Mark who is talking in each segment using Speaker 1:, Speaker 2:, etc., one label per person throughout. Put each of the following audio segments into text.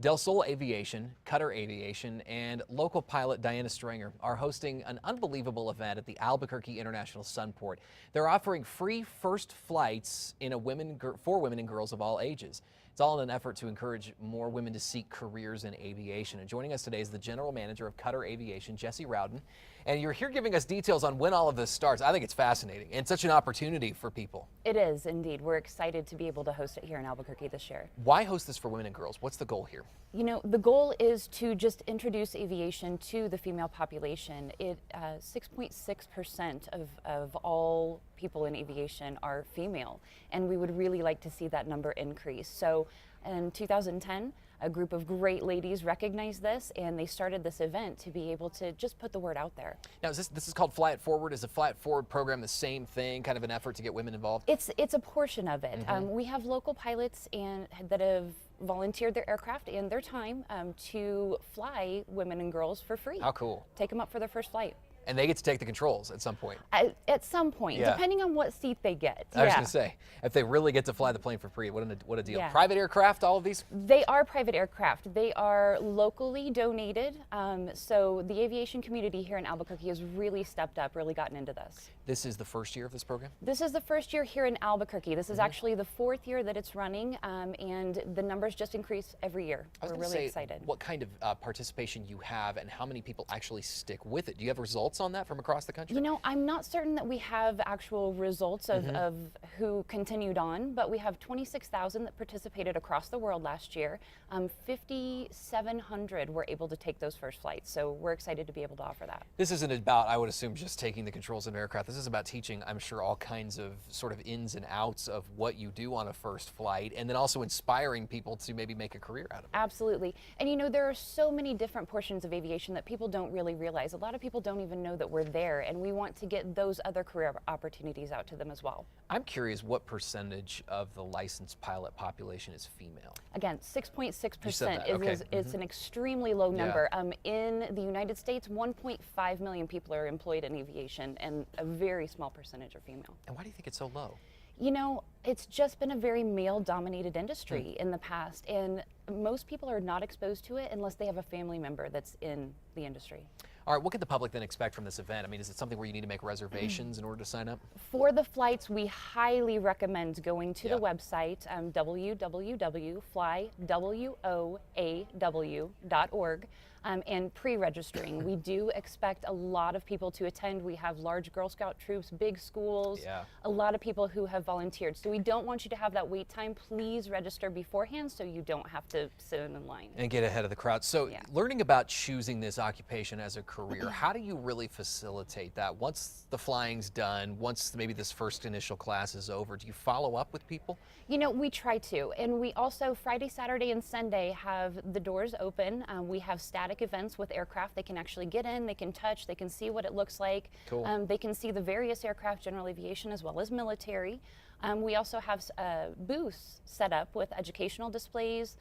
Speaker 1: Del Sol Aviation, Qatar Aviation, and local pilot Diana Stringer are hosting an unbelievable event at the Albuquerque International Sunport. They're offering free first flights for women and girls of all ages. It's all in an effort to encourage more women to seek careers in aviation. And joining us today is the general manager of Qatar Aviation, Jessie Rowden. And you're here giving us details on when all of this starts. I think it's fascinating and such an opportunity for people.
Speaker 2: It is indeed. We're excited to be able to host it here in Albuquerque this year.
Speaker 1: Why host this for women and girls? What's the goal here?
Speaker 2: You know, the goal is to just introduce aviation to the female population. 6.6% of all people in aviation are female, and we would really like to see that number increase. So in 2010, a group of great ladies recognized this, and they started this event to be able to just put the word out there.
Speaker 1: Now, this is called Fly It Forward. Is the Fly It Forward program the same thing, kind of an effort to get women involved?
Speaker 2: It's a portion of it. We have local pilots that have volunteered their aircraft and their time to fly women and girls for free.
Speaker 1: How cool.
Speaker 2: Take them up for their first flight.
Speaker 1: And they get to take the controls at some point.
Speaker 2: At some point,
Speaker 1: yeah.
Speaker 2: Depending on what seat they get.
Speaker 1: I was going to say, if they really get to fly the plane for free, what a deal.
Speaker 2: Yeah.
Speaker 1: Private aircraft, all of these?
Speaker 2: They are private aircraft. They are locally donated. So the aviation community here in Albuquerque has really stepped up, really gotten into this.
Speaker 1: This is the first year of this program?
Speaker 2: This is the first year here in Albuquerque. This is actually the 4th year that it's running, and the numbers just increase every year. We're really excited.
Speaker 1: What kind of participation you have and how many people actually stick with it? Do you have results on that from across the country?
Speaker 2: You know, I'm not certain that we have actual results of who continued on, but we have 26,000 that participated across the world last year. 5,700 were able to take those first flights, so we're excited to be able to offer that.
Speaker 1: This isn't about, I would assume, just taking the controls of an aircraft. This is about teaching, I'm sure, all kinds of sort of ins and outs of what you do on a first flight, and then also inspiring people to maybe make a career out of it.
Speaker 2: Absolutely. And you know, there are so many different portions of aviation that people don't really realize. A lot of people don't even know that we're there, and we want to get those other career opportunities out to them as well.
Speaker 1: I'm curious what percentage of the licensed pilot population is female?
Speaker 2: Again, 6.6%
Speaker 1: okay.
Speaker 2: is an extremely low number.
Speaker 1: Yeah.
Speaker 2: In the United States, 1.5 million people are employed in aviation, and a very small percentage are female.
Speaker 1: And why do you think it's so low?
Speaker 2: You know, it's just been a very male-dominated industry in the past, and most people are not exposed to it unless they have a family member that's in the industry.
Speaker 1: All right, what can the public then expect from this event? I mean, is it something where you need to make reservations in order to sign up?
Speaker 2: For the flights, we highly recommend going to the website, www.flywoaw.org. And pre-registering. We do expect a lot of people to attend. We have large Girl Scout troops, big schools, a lot of people who have volunteered. So we don't want you to have that wait time. Please register beforehand so you don't have to sit in line.
Speaker 1: And get ahead of the crowd. So learning about choosing this occupation as a career, how do you really facilitate that? Once the flying's done, once maybe this first initial class is over, do you follow up with people?
Speaker 2: You know, we try to. And we also, Friday, Saturday, and Sunday, have the doors open. We have static events with aircraft. They can actually get in, they can touch, they can see what it looks like.
Speaker 1: Cool.
Speaker 2: They can see the various aircraft, general aviation as well as military. We also have booths set up with educational displays,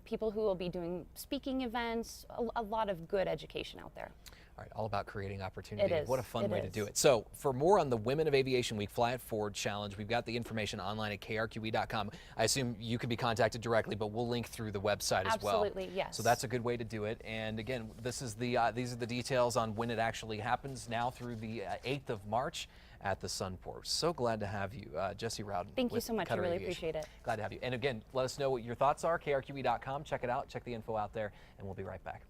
Speaker 2: people who will be doing speaking events, a lot of good education out there.
Speaker 1: All right, all about creating opportunity.
Speaker 2: It is.
Speaker 1: What a fun way to do it. So for more on the Women of Aviation Week Fly It Forward Challenge, we've got the information online at KRQE.com. I assume you can be contacted directly, but we'll link through the website as well.
Speaker 2: Absolutely, yes.
Speaker 1: So that's a good way to do it. And again, these are the details on when it actually happens now through the 8th of March at the Sunport. So glad to have you, Jessie Rowden.
Speaker 2: Thank you so much. I really appreciate it.
Speaker 1: Glad to have you. And again, let us know what your thoughts are, KRQE.com. Check it out. Check the info out there, and we'll be right back.